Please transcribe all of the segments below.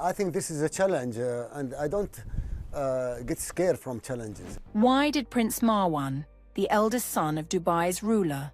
I think this is a challenge, and I don't get scared from challenges. Why did Prince Marwan, the eldest son of Dubai's ruler?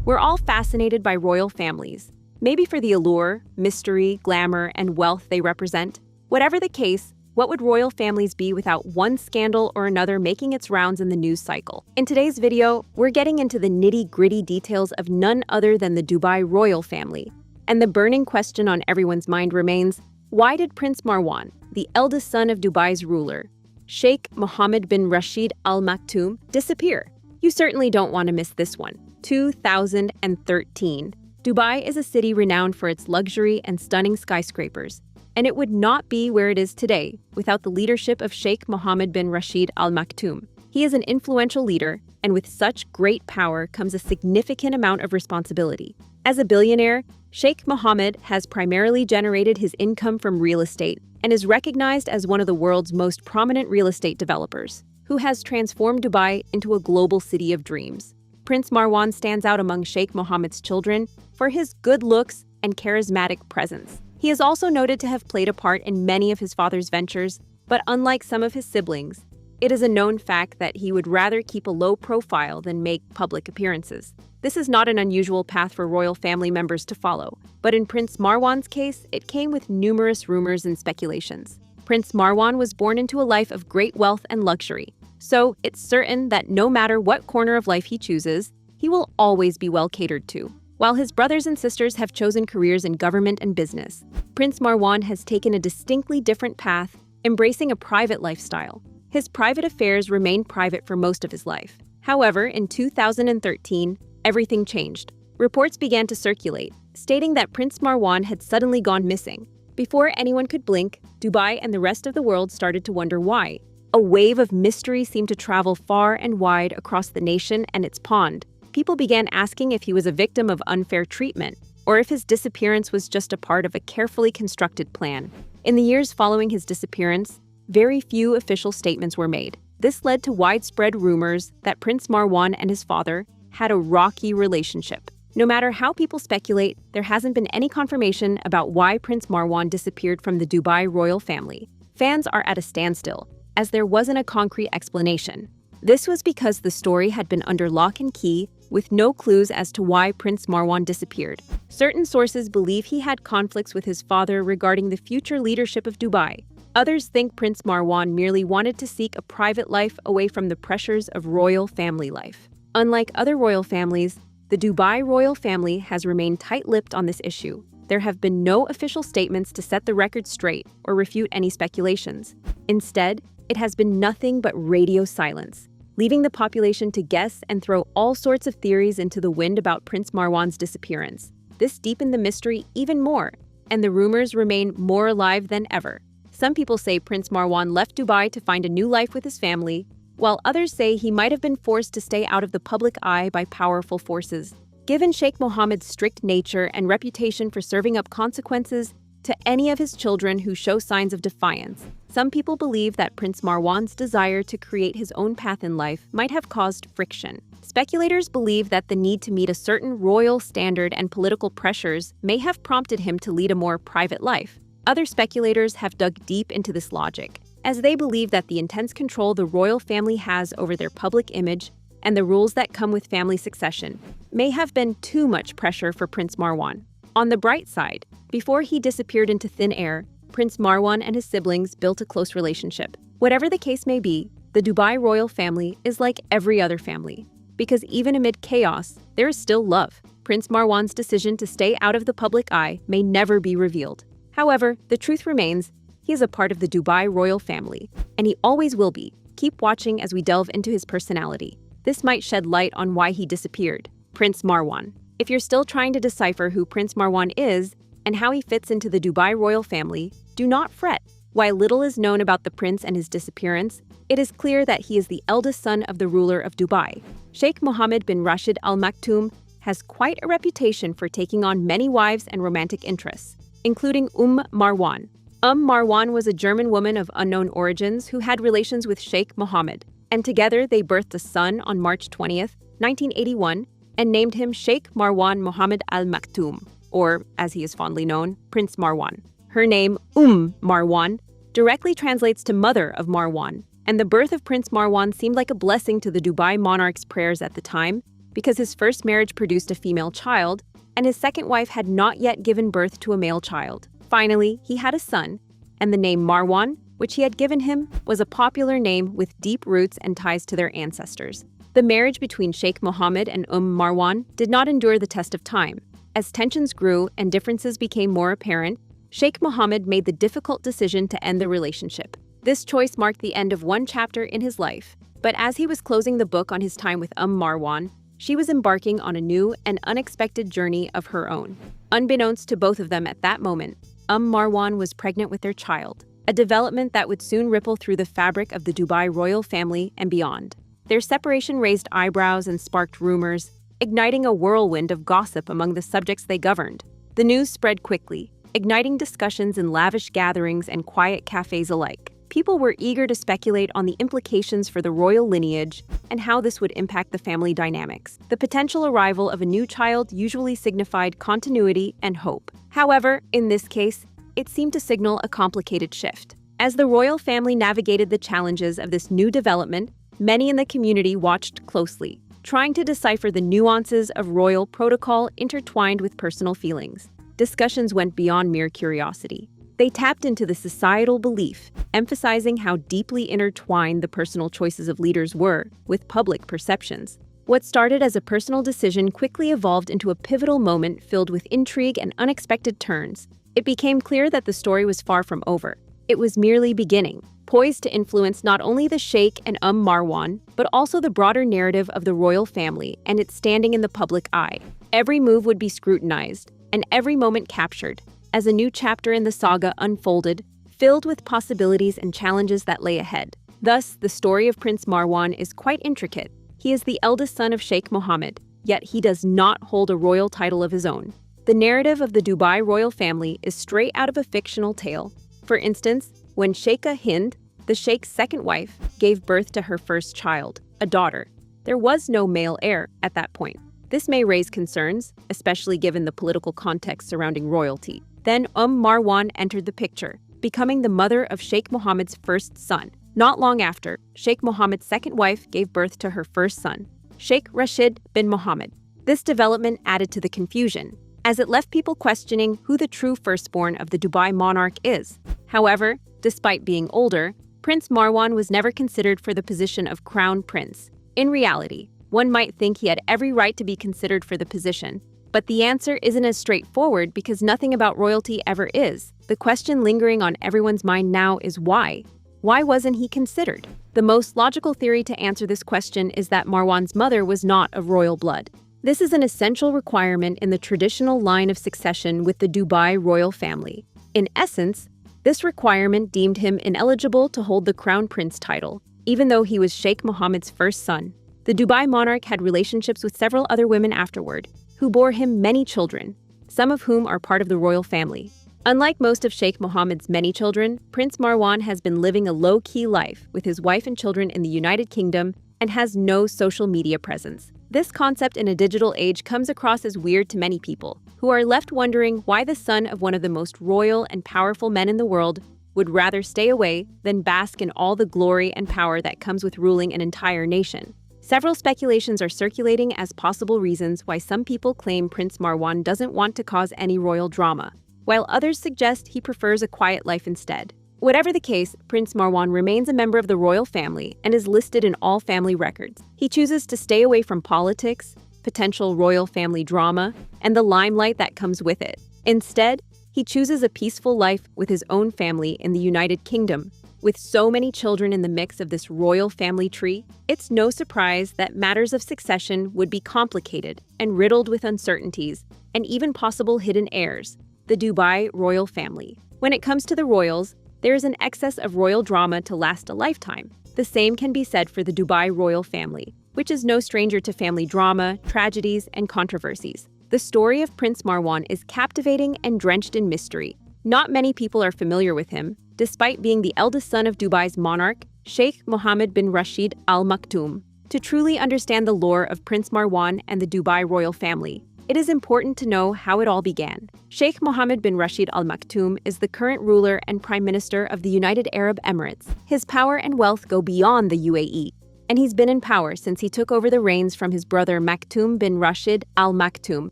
We're all fascinated by royal families, maybe for the allure, mystery, glamour, and wealth they represent. Whatever the case, what would royal families be without one scandal or another making its rounds in the news cycle? In today's video, we're getting into the nitty-gritty details of none other than the Dubai royal family. And the burning question on everyone's mind remains, why did Prince Marwan, the eldest son of Dubai's ruler, Sheikh Mohammed bin Rashid Al Maktoum, disappear? You certainly don't want to miss this one. 2013. Dubai is a city renowned for its luxury and stunning skyscrapers, and it would not be where it is today without the leadership of Sheikh Mohammed bin Rashid Al Maktoum. He is an influential leader, and with such great power comes a significant amount of responsibility. As a billionaire, Sheikh Mohammed has primarily generated his income from real estate and is recognized as one of the world's most prominent real estate developers, who has transformed Dubai into a global city of dreams. Prince Marwan stands out among Sheikh Mohammed's children for his good looks and charismatic presence. He is also noted to have played a part in many of his father's ventures, but unlike some of his siblings, it is a known fact that he would rather keep a low profile than make public appearances. This is not an unusual path for royal family members to follow, but in Prince Marwan's case, it came with numerous rumors and speculations. Prince Marwan was born into a life of great wealth and luxury, so it's certain that no matter what corner of life he chooses, he will always be well catered to. While his brothers and sisters have chosen careers in government and business, Prince Marwan has taken a distinctly different path, embracing a private lifestyle. His private affairs remained private for most of his life. However, in 2013, everything changed. Reports began to circulate, stating that Prince Marwan had suddenly gone missing. Before anyone could blink, Dubai and the rest of the world started to wonder why. A wave of mystery seemed to travel far and wide across the nation and its pond. People began asking if he was a victim of unfair treatment, or if his disappearance was just a part of a carefully constructed plan. In the years following his disappearance, very few official statements were made. This led to widespread rumors that Prince Marwan and his father had a rocky relationship. No matter how people speculate, there hasn't been any confirmation about why Prince Marwan disappeared from the Dubai royal family. Fans are at a standstill, as there wasn't a concrete explanation. This was because the story had been under lock and key, with no clues as to why Prince Marwan disappeared. Certain sources believe he had conflicts with his father regarding the future leadership of Dubai. Others think Prince Marwan merely wanted to seek a private life away from the pressures of royal family life. Unlike other royal families, the Dubai royal family has remained tight-lipped on this issue. There have been no official statements to set the record straight or refute any speculations. Instead, it has been nothing but radio silence, leaving the population to guess and throw all sorts of theories into the wind about Prince Marwan's disappearance. This deepened the mystery even more, and the rumors remain more alive than ever. Some people say Prince Marwan left Dubai to find a new life with his family, while others say he might have been forced to stay out of the public eye by powerful forces. Given Sheikh Mohammed's strict nature and reputation for serving up consequences to any of his children who show signs of defiance, some people believe that Prince Marwan's desire to create his own path in life might have caused friction. Speculators believe that the need to meet a certain royal standard and political pressures may have prompted him to lead a more private life. Other speculators have dug deep into this logic, as they believe that the intense control the royal family has over their public image and the rules that come with family succession may have been too much pressure for Prince Marwan. On the bright side, before he disappeared into thin air, Prince Marwan and his siblings built a close relationship. Whatever the case may be, the Dubai royal family is like every other family, because even amid chaos, there is still love. Prince Marwan's decision to stay out of the public eye may never be revealed. However, the truth remains, he is a part of the Dubai royal family, and he always will be. Keep watching as we delve into his personality. This might shed light on why he disappeared. Prince Marwan. If you're still trying to decipher who Prince Marwan is and how he fits into the Dubai royal family, do not fret. While little is known about the prince and his disappearance, it is clear that he is the eldest son of the ruler of Dubai. Sheikh Mohammed bin Rashid Al Maktoum has quite a reputation for taking on many wives and romantic interests, including Marwan. Marwan was a German woman of unknown origins who had relations with Sheikh Mohammed, and together they birthed a son on March 20th, 1981, and named him Sheikh Marwan Mohammed Al Maktoum, or, as he is fondly known, Prince Marwan. Her name, Marwan, directly translates to Mother of Marwan, and the birth of Prince Marwan seemed like a blessing to the Dubai monarch's prayers at the time because his first marriage produced a female child, and his second wife had not yet given birth to a male child. Finally, he had a son, and the name Marwan, which he had given him, was a popular name with deep roots and ties to their ancestors. The marriage between Sheikh Mohammed and Marwan did not endure the test of time. As tensions grew and differences became more apparent, Sheikh Mohammed made the difficult decision to end the relationship. This choice marked the end of one chapter in his life, but as he was closing the book on his time with Marwan, she was embarking on a new and unexpected journey of her own. Unbeknownst to both of them at that moment, Marwan was pregnant with their child, a development that would soon ripple through the fabric of the Dubai royal family and beyond. Their separation raised eyebrows and sparked rumors, igniting a whirlwind of gossip among the subjects they governed. The news spread quickly, igniting discussions in lavish gatherings and quiet cafes alike. People were eager to speculate on the implications for the royal lineage and how this would impact the family dynamics. The potential arrival of a new child usually signified continuity and hope. However, in this case, it seemed to signal a complicated shift. As the royal family navigated the challenges of this new development, many in the community watched closely, trying to decipher the nuances of royal protocol intertwined with personal feelings. Discussions went beyond mere curiosity. They tapped into the societal belief, emphasizing how deeply intertwined the personal choices of leaders were with public perceptions. What started as a personal decision quickly evolved into a pivotal moment filled with intrigue and unexpected turns. It became clear that the story was far from over. It was merely beginning, poised to influence not only the Sheikh and Marwan, but also the broader narrative of the royal family and its standing in the public eye. Every move would be scrutinized, and every moment captured, as a new chapter in the saga unfolded, filled with possibilities and challenges that lay ahead. Thus, the story of Prince Marwan is quite intricate. He is the eldest son of Sheikh Mohammed, yet he does not hold a royal title of his own. The narrative of the Dubai royal family is straight out of a fictional tale. For instance, when Sheikha Hind, the Sheikh's second wife, gave birth to her first child, a daughter, there was no male heir at that point. This may raise concerns, especially given the political context surrounding royalty. Then Marwan entered the picture, becoming the mother of Sheikh Mohammed's first son. Not long after, Sheikh Mohammed's second wife gave birth to her first son, Sheikh Rashid bin Mohammed. This development added to the confusion, as it left people questioning who the true firstborn of the Dubai monarch is. However, despite being older, Prince Marwan was never considered for the position of crown prince. In reality, one might think he had every right to be considered for the position, but the answer isn't as straightforward because nothing about royalty ever is. The question lingering on everyone's mind now is why? Why wasn't he considered? The most logical theory to answer this question is that Marwan's mother was not of royal blood. This is an essential requirement in the traditional line of succession with the Dubai royal family. In essence, this requirement deemed him ineligible to hold the crown prince title, even though he was Sheikh Mohammed's first son. The Dubai monarch had relationships with several other women afterward, who bore him many children, some of whom are part of the royal family. Unlike most of Sheikh Mohammed's many children, Prince Marwan has been living a low-key life with his wife and children in the United Kingdom and has no social media presence. This concept in a digital age comes across as weird to many people, who are left wondering why the son of one of the most royal and powerful men in the world would rather stay away than bask in all the glory and power that comes with ruling an entire nation. Several speculations are circulating as possible reasons why some people claim Prince Marwan doesn't want to cause any royal drama, while others suggest he prefers a quiet life instead. Whatever the case, Prince Marwan remains a member of the royal family and is listed in all family records. He chooses to stay away from politics, potential royal family drama, and the limelight that comes with it. Instead, he chooses a peaceful life with his own family in the United Kingdom. With so many children in the mix of this royal family tree, it's no surprise that matters of succession would be complicated and riddled with uncertainties and even possible hidden heirs, the Dubai royal family. When it comes to the royals, there is an excess of royal drama to last a lifetime. The same can be said for the Dubai royal family, which is no stranger to family drama, tragedies, and controversies. The story of Prince Marwan is captivating and drenched in mystery. Not many people are familiar with him, despite being the eldest son of Dubai's monarch, Sheikh Mohammed bin Rashid Al Maktoum. To truly understand the lore of Prince Marwan and the Dubai royal family, it is important to know how it all began. Sheikh Mohammed bin Rashid Al Maktoum is the current ruler and Prime Minister of the United Arab Emirates. His power and wealth go beyond the UAE, and he's been in power since he took over the reins from his brother Maktoum bin Rashid Al Maktoum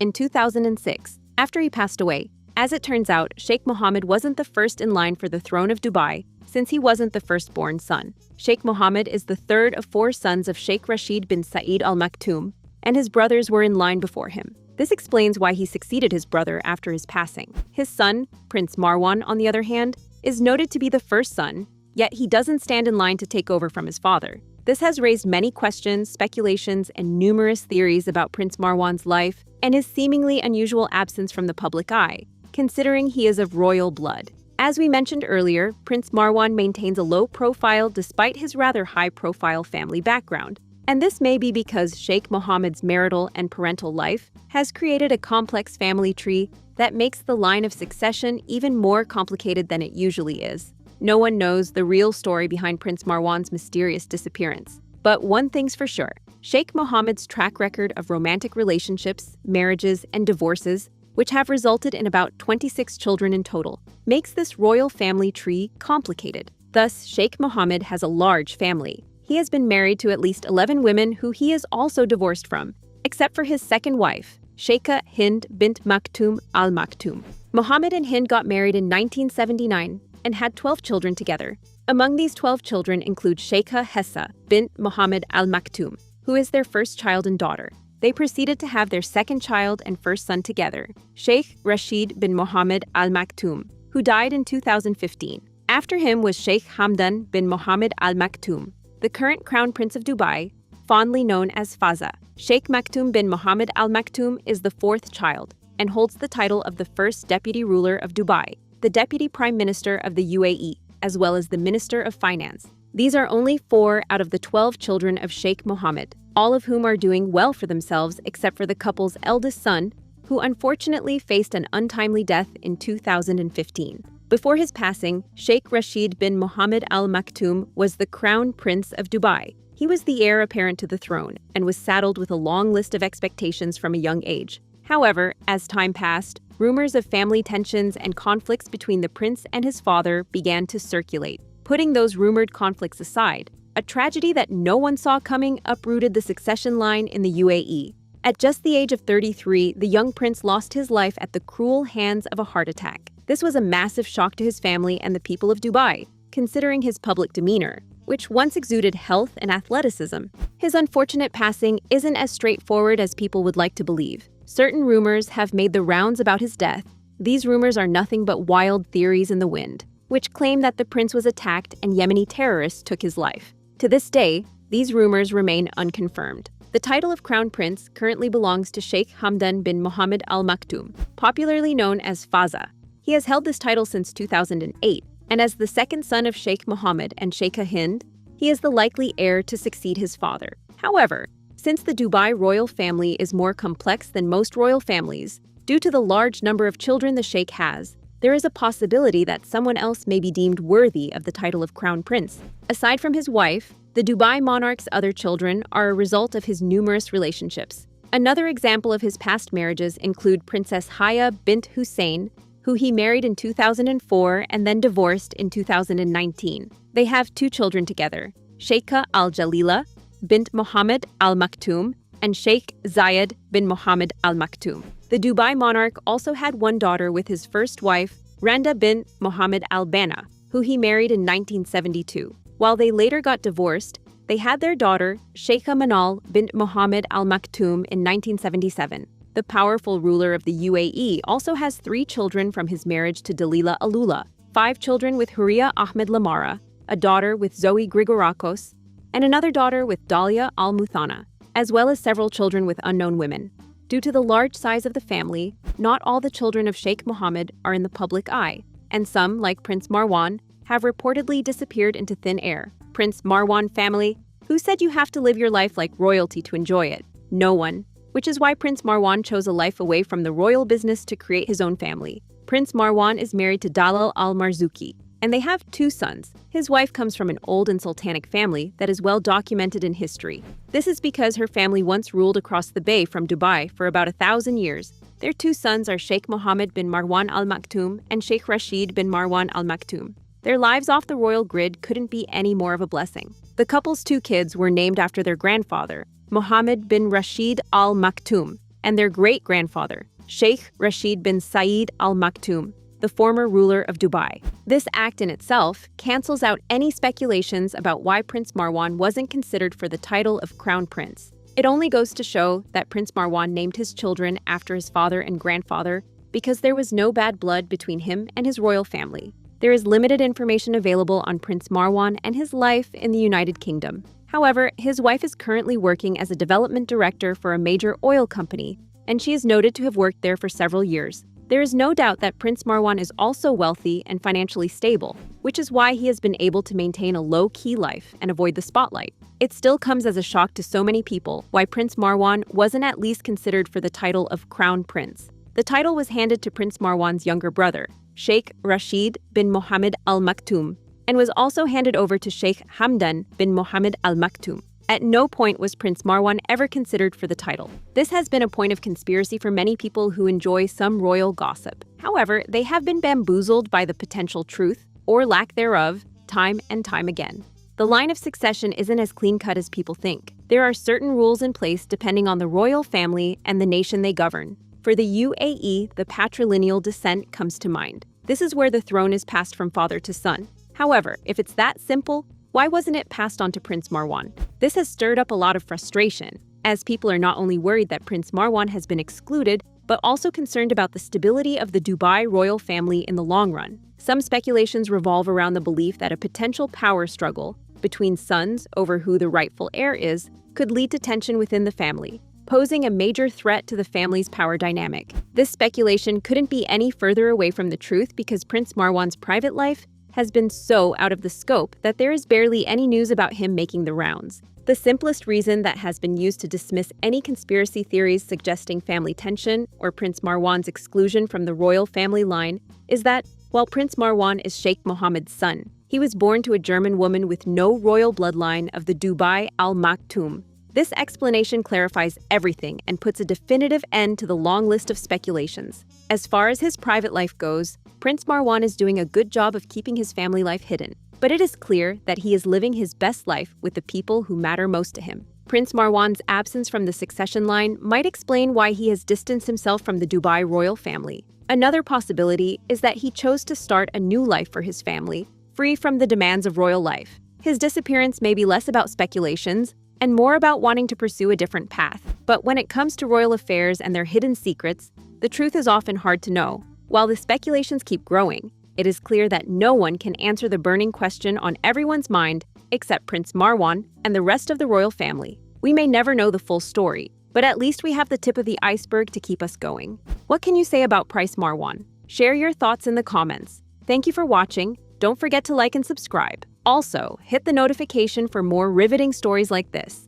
in 2006, after he passed away. As it turns out, Sheikh Mohammed wasn't the first in line for the throne of Dubai, since he wasn't the firstborn son. Sheikh Mohammed is the third of 4 sons of Sheikh Rashid bin Saeed Al Maktoum, and his brothers were in line before him. This explains why he succeeded his brother after his passing. His son, Prince Marwan, on the other hand, is noted to be the first son, yet he doesn't stand in line to take over from his father. This has raised many questions, speculations, and numerous theories about Prince Marwan's life and his seemingly unusual absence from the public eye, considering he is of royal blood. As we mentioned earlier, Prince Marwan maintains a low profile despite his rather high-profile family background. And this may be because Sheikh Mohammed's marital and parental life has created a complex family tree that makes the line of succession even more complicated than it usually is. No one knows the real story behind Prince Marwan's mysterious disappearance. But one thing's for sure, Sheikh Mohammed's track record of romantic relationships, marriages, and divorces, which have resulted in about 26 children in total, makes this royal family tree complicated. Thus, Sheikh Mohammed has a large family. He has been married to at least 11 women who he is also divorced from, except for his second wife, Sheikha Hind bint Maktoum Al Maktoum. Mohammed and Hind got married in 1979 and had 12 children together. Among these 12 children include Sheikha Hessa bint Mohammed Al Maktoum, who is their first child and daughter. They proceeded to have their second child and first son together, Sheikh Rashid bin Mohammed Al Maktoum, who died in 2015. After him was Sheikh Hamdan bin Mohammed Al Maktoum, the current Crown Prince of Dubai, fondly known as Faza. Sheikh Maktoum bin Mohammed Al Maktoum is the 4th child and holds the title of the first deputy ruler of Dubai, the deputy prime minister of the UAE, as well as the minister of finance. These are only 4 out of the 12 children of Sheikh Mohammed, all of whom are doing well for themselves except for the couple's eldest son, who unfortunately faced an untimely death in 2015. Before his passing, Sheikh Rashid bin Mohammed Al Maktoum was the Crown Prince of Dubai. He was the heir apparent to the throne and was saddled with a long list of expectations from a young age. However, as time passed, rumors of family tensions and conflicts between the prince and his father began to circulate. Putting those rumored conflicts aside, a tragedy that no one saw coming uprooted the succession line in the UAE. At just the age of 33, the young prince lost his life at the cruel hands of a heart attack. This was a massive shock to his family and the people of Dubai, considering his public demeanor, which once exuded health and athleticism. His unfortunate passing isn't as straightforward as people would like to believe. Certain rumors have made the rounds about his death. These rumors are nothing but wild theories in the wind, which claim that the prince was attacked and Yemeni terrorists took his life. To this day, these rumors remain unconfirmed. The title of Crown Prince currently belongs to Sheikh Hamdan bin Mohammed Al Maktoum, popularly known as Faza. He has held this title since 2008, and as the second son of Sheikh Mohammed and Sheikha Hind, he is the likely heir to succeed his father. However, since the Dubai royal family is more complex than most royal families, due to the large number of children the sheikh has, there is a possibility that someone else may be deemed worthy of the title of Crown Prince. Aside from his wife, the Dubai monarch's other children are a result of his numerous relationships. Another example of his past marriages include Princess Haya bint Hussein, who he married in 2004 and then divorced in 2019. They have 2 children together, Sheikha Al-Jalila bint Mohammed Al Maktoum and Sheikh Zayed bin Mohammed Al Maktoum. The Dubai monarch also had 1 daughter with his first wife, Randa bint Mohammed Al Bana, who he married in 1972. While they later got divorced, they had their daughter, Sheikha Manal bint Mohammed Al Maktoum, in 1977. The powerful ruler of the UAE also has 3 children from his marriage to Dalila Alula, 5 children with Huria Ahmed Lamara, a daughter with Zoe Grigorakos, and another daughter with Dalia Al-Muthana, as well as several children with unknown women. Due to the large size of the family, not all the children of Sheikh Mohammed are in the public eye, and some, like Prince Marwan, have reportedly disappeared into thin air. Prince Marwan family, who said you have to live your life like royalty to enjoy it? No one. Which is why Prince Marwan chose a life away from the royal business to create his own family. Prince Marwan is married to Dalal Al-Marzuki, and they have 2 sons. His wife comes from an old and sultanic family that is well documented in history. This is because her family once ruled across the bay from Dubai for about 1,000 years. Their 2 sons are Sheikh Mohammed bin Marwan Al Maktoum and Sheikh Rashid bin Marwan Al Maktoum. Their lives off the royal grid couldn't be any more of a blessing. The couple's 2 kids were named after their grandfather, Mohammed bin Rashid Al Maktoum, and their great-grandfather, Sheikh Rashid bin Saeed Al Maktoum, the former ruler of Dubai. This act in itself cancels out any speculations about why Prince Marwan wasn't considered for the title of Crown Prince. It only goes to show that Prince Marwan named his children after his father and grandfather because there was no bad blood between him and his royal family. There is limited information available on Prince Marwan and his life in the United Kingdom. However, his wife is currently working as a development director for a major oil company, and she is noted to have worked there for several years. There is no doubt that Prince Marwan is also wealthy and financially stable, which is why he has been able to maintain a low-key life and avoid the spotlight. It still comes as a shock to so many people why Prince Marwan wasn't at least considered for the title of Crown Prince. The title was handed to Prince Marwan's younger brother, Sheikh Rashid bin Mohammed Al Maktoum, and was also handed over to Sheikh Hamdan bin Mohammed Al Maktoum. At no point was Prince Marwan ever considered for the title. This has been a point of conspiracy for many people who enjoy some royal gossip. However, they have been bamboozled by the potential truth, or lack thereof, time and time again. The line of succession isn't as clean-cut as people think. There are certain rules in place depending on the royal family and the nation they govern. For the UAE, the patrilineal descent comes to mind. This is where the throne is passed from father to son. However, if it's that simple, why wasn't it passed on to Prince Marwan? This has stirred up a lot of frustration, as people are not only worried that Prince Marwan has been excluded, but also concerned about the stability of the Dubai royal family in the long run. Some speculations revolve around the belief that a potential power struggle between sons over who the rightful heir is could lead to tension within the family, posing a major threat to the family's power dynamic. This speculation couldn't be any further away from the truth because Prince Marwan's private life has been so out of the scope that there is barely any news about him making the rounds. The simplest reason that has been used to dismiss any conspiracy theories suggesting family tension or Prince Marwan's exclusion from the royal family line is that, while Prince Marwan is Sheikh Mohammed's son, he was born to a German woman with no royal bloodline of the Dubai Al Maktoum. This explanation clarifies everything and puts a definitive end to the long list of speculations. As far as his private life goes, Prince Marwan is doing a good job of keeping his family life hidden, but it is clear that he is living his best life with the people who matter most to him. Prince Marwan's absence from the succession line might explain why he has distanced himself from the Dubai royal family. Another possibility is that he chose to start a new life for his family, free from the demands of royal life. His disappearance may be less about speculations and more about wanting to pursue a different path. But when it comes to royal affairs and their hidden secrets, the truth is often hard to know. While the speculations keep growing, it is clear that no one can answer the burning question on everyone's mind except Prince Marwan and the rest of the royal family. We may never know the full story, but at least we have the tip of the iceberg to keep us going. What can you say about Prince Marwan? Share your thoughts in the comments. Thank you for watching. Don't forget to like and subscribe. Also, hit the notification for more riveting stories like this.